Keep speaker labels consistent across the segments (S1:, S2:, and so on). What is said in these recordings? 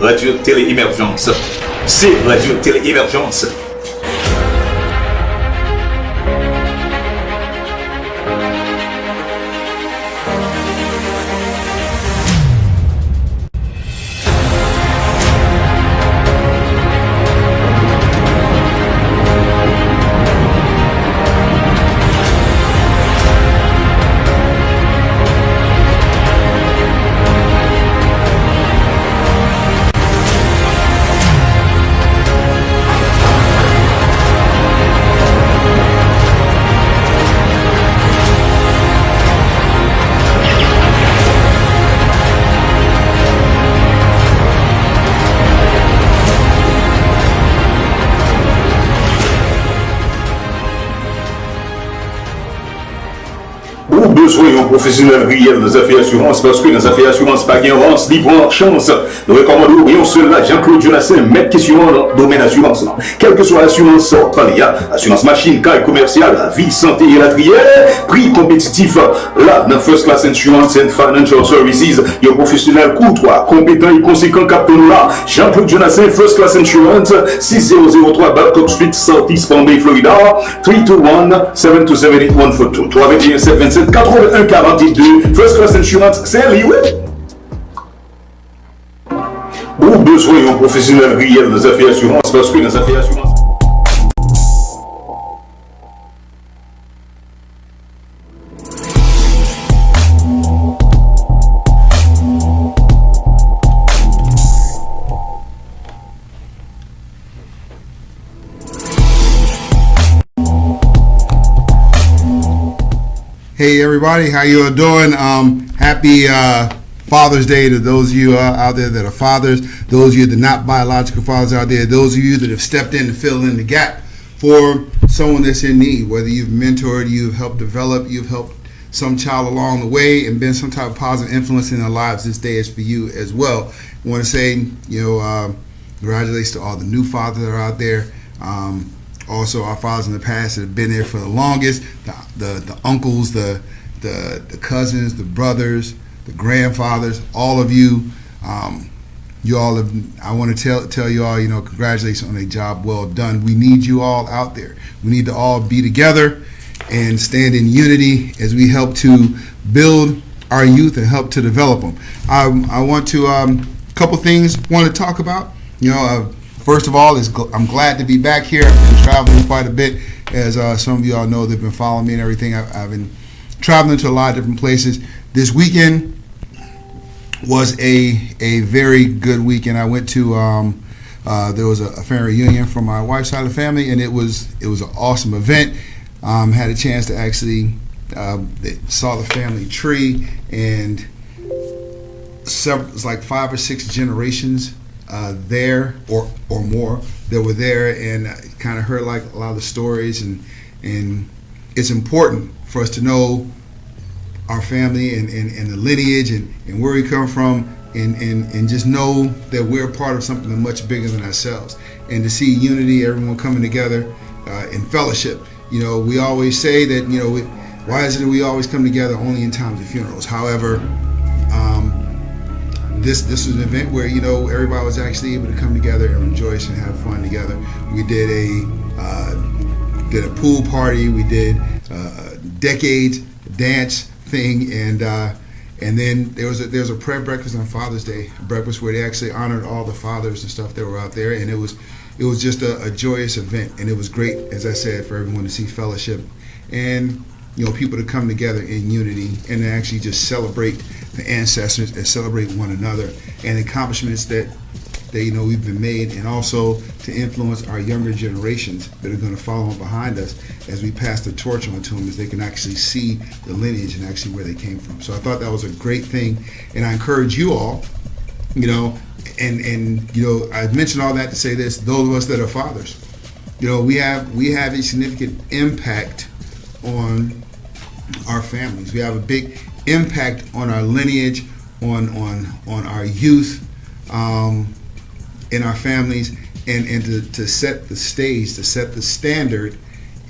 S1: Radio Télé Émergence. C'est Radio Télé Émergence. Besoin d'un professionnel réel dans les affaires d'assurance parce que dans les affaires d'assurance, pas de avance, libre en chance. Nous recommandons rien seul là, Jean-Claude Jonassin, maître question dans le domaine d'assurance. Quelle que soit l'assurance, assurance machine, caille commerciale, vie, santé et la trière, prix compétitif. Là, dans First Class Insurance and Financial Services, il y a un professionnel courtois, compétent et conséquent capteur là. Jean-Claude Jonassin, First Class Insurance, 6003 Babcock Street, Southeast Palm Bay, Florida, 321-727-8142. 321-727 8142, First Class Insurance, c'est lui, oui. Ou besoin d'un professionnel réel dans les affaires d'assurance parce que dans les affaires d'assurance.
S2: Hey everybody, how you all doing? Happy Father's Day to those of you out there that are fathers, those of you that are not biological fathers out there, those of you that have stepped in to fill in the gap for someone that's in need, whether you've mentored, you've helped develop, you've helped some child along the way and been some type of positive influence in their lives. This day is for you as well. I want to say, congratulations to all the new fathers that are out there. Also, our fathers in the past that have been there for the longest, the uncles, the cousins, the brothers, the grandfathers, all of you, you all have, I want to tell you all, congratulations on a job well done. We need you all out there. We need to all be together and stand in unity as we help to build our youth and help to develop them. I want to, a couple things I want to talk about. First of all, I'm glad to be back here. I've been traveling quite a bit. As some of you all know, they've been following me and everything. I've been traveling to a lot of different places. This weekend was a very good weekend. I went to, there was a family reunion from my wife's side of the family, and it was an awesome event. Had a chance to actually saw the family tree, and it's like 5 or 6 generations there or more that were there, and kind of heard like a lot of the stories, and it's important for us to know our family and the lineage and where we come from, and just know that we're part of something much bigger than ourselves, and to see unity, everyone coming together in fellowship. We always say that why is it that we always come together only in times of funerals? However, This was an event where everybody was actually able to come together and rejoice and have fun together. We did a pool party. We did decades dance thing, and then there was a prayer breakfast on Father's Day, a breakfast where they actually honored all the fathers and stuff that were out there, and it was just a joyous event, and it was great, as I said, for everyone to see fellowship and people to come together in unity and to actually just celebrate the ancestors and celebrate one another and accomplishments that we've been made, and also to influence our younger generations that are going to follow behind us as we pass the torch on to them, as they can actually see the lineage and actually where they came from. So I thought that was a great thing, and I encourage you all, and I mentioned all that to say this: those of us that are fathers, we have a significant impact on our families. We have a big impact on our lineage, on our youth, in our families, and to set the stage, to set the standard,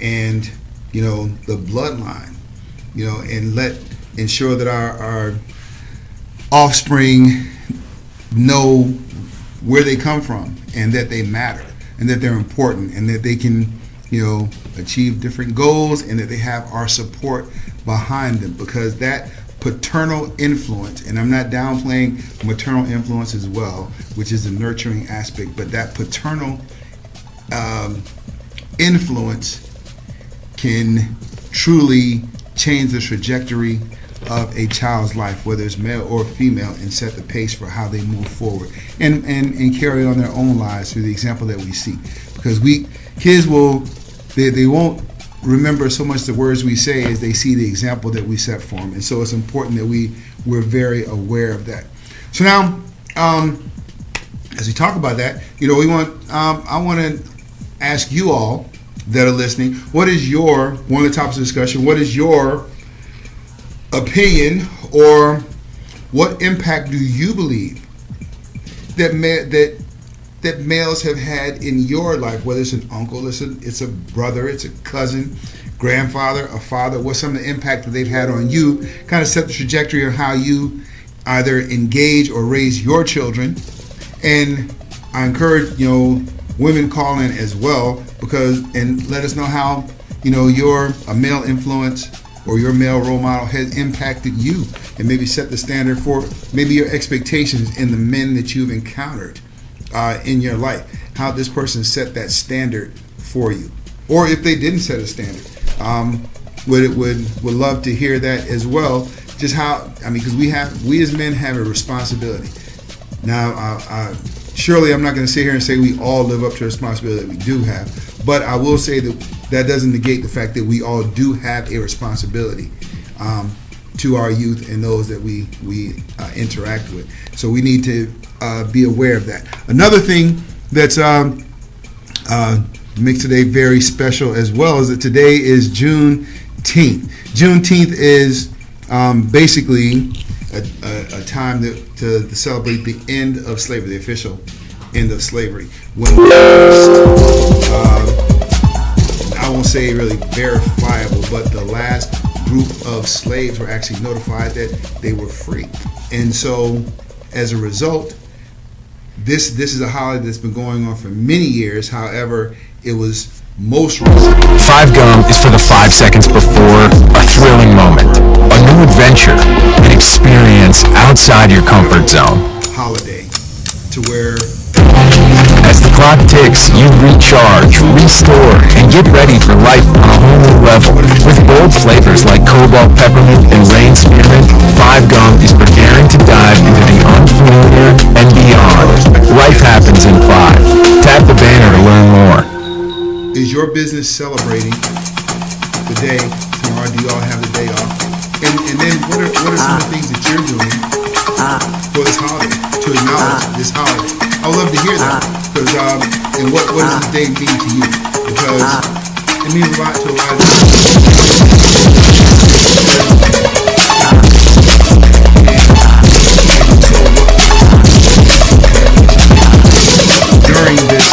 S2: and the bloodline, and ensure that our offspring know where they come from, and that they matter, and that they're important, and that they can, achieve different goals, and that they have our support behind them, because that paternal influence, and I'm not downplaying maternal influence as well, which is the nurturing aspect, but that paternal influence can truly change the trajectory of a child's life, whether it's male or female, and set the pace for how they move forward and carry on their own lives through the example that we see. Because kids they won't remember so much the words we say as they see the example that we set for them. And so it's important that we're very aware of that. So now, as we talk about that, I want to ask you all that are listening, one of the topics of discussion, what is your opinion, or what impact do you believe that males have had in your life, whether it's an uncle, it's a brother, it's a cousin, grandfather, a father? What's some of the impact that they've had on you? Kind of set the trajectory of how you either engage or raise your children. And I encourage women call in as well, and let us know how your male influence or your male role model has impacted you, and maybe set the standard for maybe your expectations in the men that you've encountered in your life, how this person set that standard for you, or if they didn't set a standard. Would love to hear that as well. Just how, because we as men have a responsibility. Now, surely I'm not going to sit here and say we all live up to the responsibility that we do have, but I will say that doesn't negate the fact that we all do have a responsibility to our youth and those that we interact with. So we need to be aware of that. Another thing that's makes today very special as well is that today is Juneteenth. Juneteenth is basically a time to celebrate the end of slavery, the official end of slavery. When I won't say really verifiable, but the last group of slaves were actually notified that they were free. And so as a result, this is a holiday that's been going on for many years. However, it was most recent.
S3: 5 Gum is for the 5 seconds before a thrilling moment, a new adventure, an experience outside your comfort zone.
S2: Holiday to where
S3: as the clock ticks, you recharge, restore, and get ready for life on a whole new level. With bold flavors like cobalt peppermint and rain spearmint, 5 Gum is preparing to dive into the unfamiliar and beyond. Life happens in 5. Tap the banner to learn more.
S2: Is your business celebrating the day tomorrow? Do you all have the day off? And then what are some of the things that you're doing for this holiday, to acknowledge this holiday? I would love to hear that, because and what does this day mean to you? Because it means a lot to a lot of during this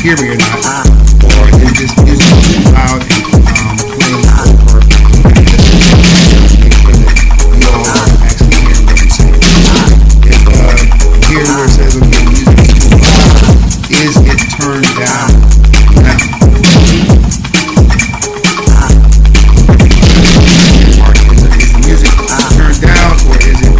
S2: hear me or not, or is this music too loud and playing over, make sure that you all are actually hearing what I'm saying. If here where it says okay, music is too loud, is it turned down now? Or is the music turned down, or is it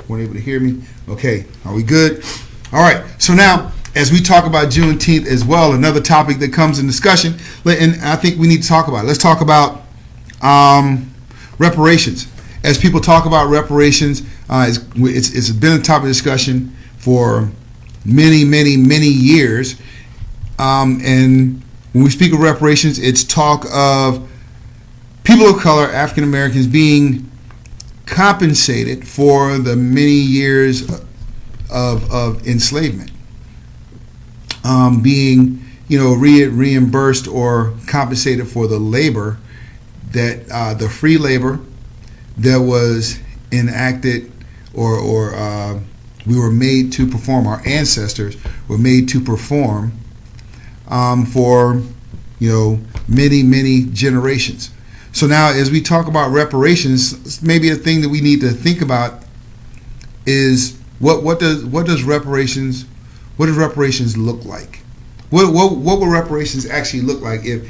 S2: weren't able to hear me? Okay, are we good? All right, so now as we talk about Juneteenth as well, another topic that comes in discussion, and I think we need to talk about it. Let's talk about reparations. As people talk about reparations, it's been a topic of discussion for many years. And when we speak of reparations, it's talk of people of color, African Americans, being compensated for the many years of enslavement, being reimbursed or compensated for the labor that the free labor that was enacted or we were made to perform. Our ancestors were made to perform for many generations. So now, as we talk about reparations, maybe a thing that we need to think about is what does reparations look like? What will reparations actually look like if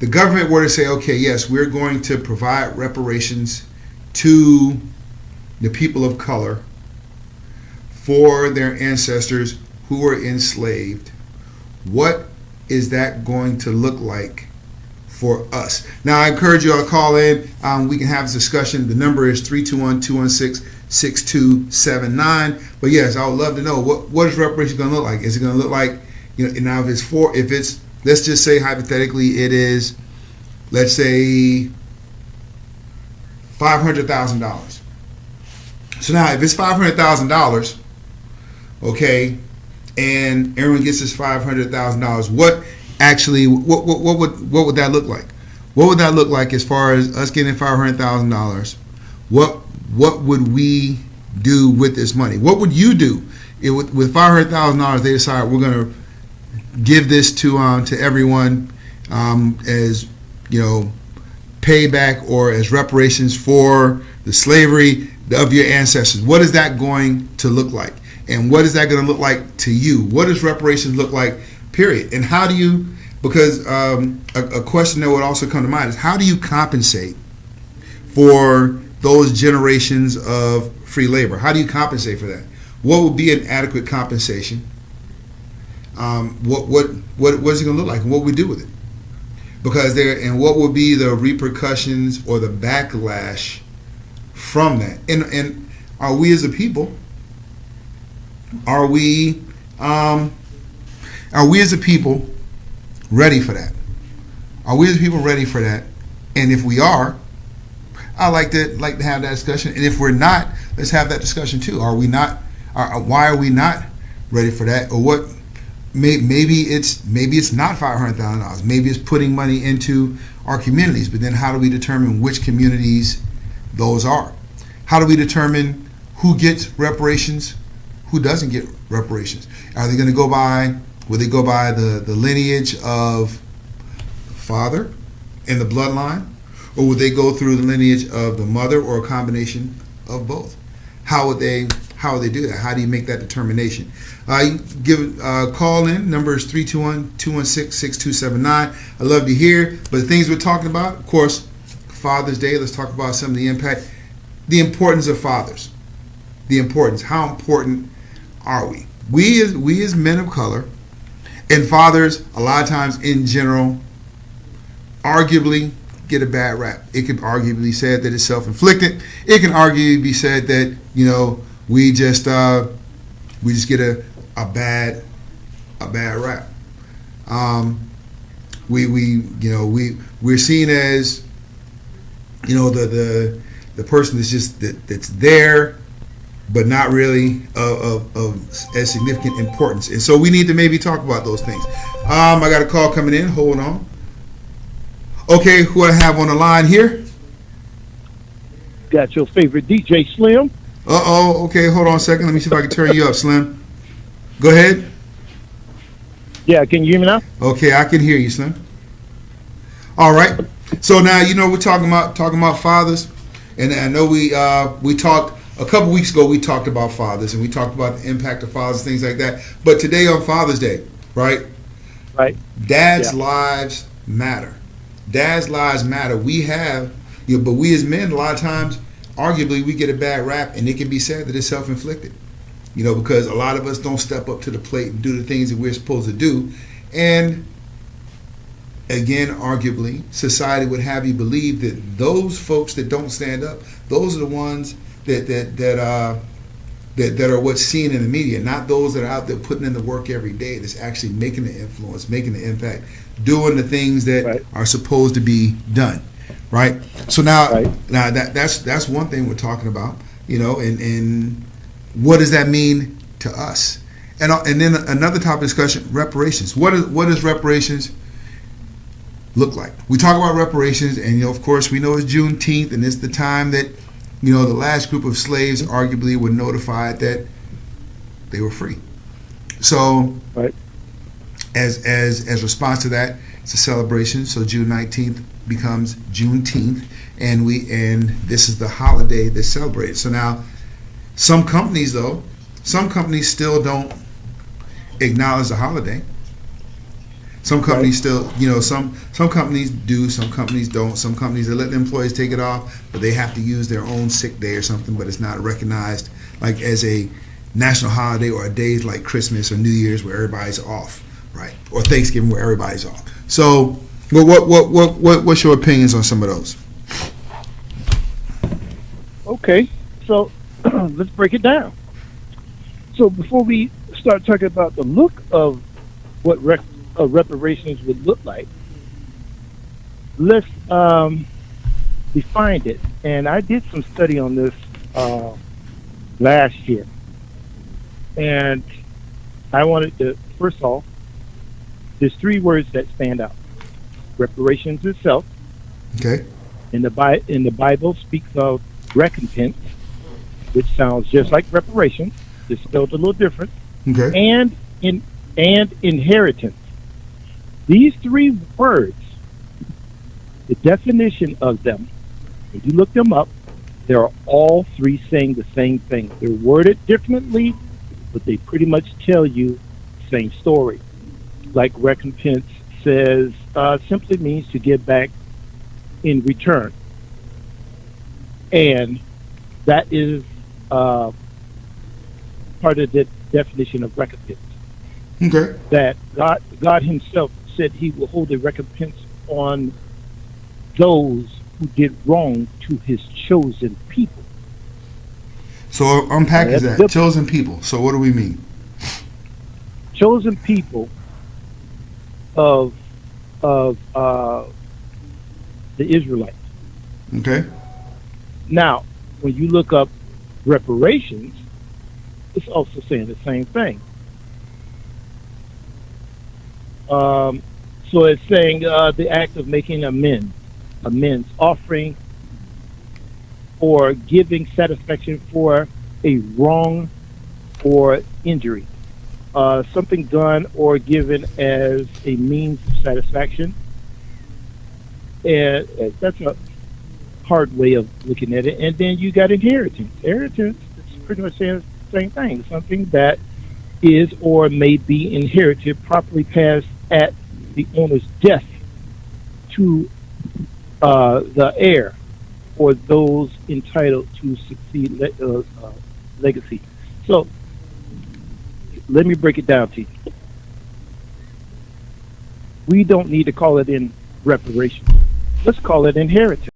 S2: the government were to say, okay, yes, we're going to provide reparations to the people of color for their ancestors who were enslaved? What is that going to look like for us? Now, I encourage you all to call in. We can have this discussion. The number is 321-216-6279. But yes, I would love to know what is reparations going to look like. Is it going to look like, now if it's let's just say hypothetically it is, let's say $500,000. So now if it's $500,000, okay, and everyone gets this $500,000, what would that look like? What would that look like as far as us getting $500,000? What would we do with this money? What would you do with $500,000? They decide we're going to give this to everyone as payback or as reparations for the slavery of your ancestors. What is that going to look like? And what is that going to look like to you? What does reparations look like, period? And how do you, because a question that would also come to mind is, how do you compensate for those generations of free labor? How do you compensate for that? What would be an adequate compensation? What is it going to look like? And what would we do with it? Because and what would be the repercussions or the backlash from that? And are we as a people, are we as a people ready for that? Are we as a people ready for that? And if we are, I like to have that discussion. And if we're not, let's have that discussion too. Are we not? Why are we not ready for that? Or what? Maybe it's not $500,000. Maybe it's putting money into our communities. But then, how do we determine which communities those are? How do we determine who gets reparations, who doesn't get reparations? Are they going to go by? Will they go by the lineage of father and the bloodline, or would they go through the lineage of the mother, or a combination of both? How would they do that? How do you make that determination? Call in. Number is 321-216-6279. I love to hear. But the things we're talking about, of course, Father's Day. Let's talk about some of the impact, the importance of fathers. The importance. How important are we? We as men of color and fathers, a lot of times in general, arguably get a bad rap. It can arguably be said that it's self-inflicted. It can arguably be said that we just get a bad rap. We're seen as the person that's there, but not really of as significant importance. And so we need to maybe talk about those things. I got a call coming in. Hold on. Okay, who I have on the line here?
S4: Got your favorite DJ, Slim.
S2: Okay, hold on a second. Let me see if I can turn you up, Slim. Go ahead.
S4: Yeah, can you hear me now?
S2: Okay, I can hear you, Slim. All right. So now we're talking about fathers, and I know we talked a couple weeks ago. We talked about fathers, and we talked about the impact of fathers, things like that. But today on Father's Day, right?
S4: Right.
S2: Dads' lives matter. Dads' lives matter. We have, but we as men, a lot of times, arguably, we get a bad rap, and it can be said that it's self-inflicted. Because a lot of us don't step up to the plate and do the things that we're supposed to do. And again, arguably, society would have you believe that those folks that don't stand up, those are the ones that are what's seen in the media, not those that are out there putting in the work every day, that's actually making the influence, making the impact, doing the things that are supposed to be done. right? So now,
S4: Right.
S2: now that's one thing we're talking about, and what does that mean to us? And then another topic of discussion: reparations. What does reparations look like? We talk about reparations, and of course, we know it's Juneteenth, and it's the time that the last group of slaves arguably were notified that they were free. So,
S4: Right.
S2: as response to that, it's a celebration. So June 19th becomes Juneteenth, and this is the holiday that's celebrated. So now, some companies still don't acknowledge the holiday. Some companies still, some companies do, some companies don't. Some companies, they let the employees take it off, but they have to use their own sick day or something, but it's not recognized like as a national holiday, or a day like Christmas or New Year's where everybody's off, right? Or Thanksgiving where everybody's off. So, what's your opinions on some of those?
S4: Okay, so let's break it down. So before we start talking about the look of what reparations would look like, let's define it. And I did some study on this last year. And I wanted to, first off, there's three words that stand out. Reparations itself.
S2: Okay.
S4: In the Bible speaks of recompense, which sounds just like reparations, just spelled a little different.
S2: Okay.
S4: And inheritance. These three words, the definition of them, if you look them up, they're all three saying the same thing. They're worded differently, but they pretty much tell you the same story. Like recompense says, simply means to give back in return. And that is part of the definition of recompense.
S2: Okay.
S4: That God himself said he will hold a recompense on those who did wrong to his chosen people.
S2: So unpackage
S4: That's
S2: that. Chosen people. So what do we mean?
S4: Chosen people of the Israelites.
S2: Okay.
S4: Now, when you look up reparations, it's also saying the same thing. So it's saying the act of making amends, offering or giving satisfaction for a wrong or injury, something done or given as a means of satisfaction. And that's a hard way of looking at it. And then you got inheritance. Inheritance is pretty much saying the same thing. Something that is or may be inherited, properly passed at the owner's death to the heir or those entitled to succeed legacy. So let me break it down to you. We don't need to call it in reparations. Let's call it inheritance.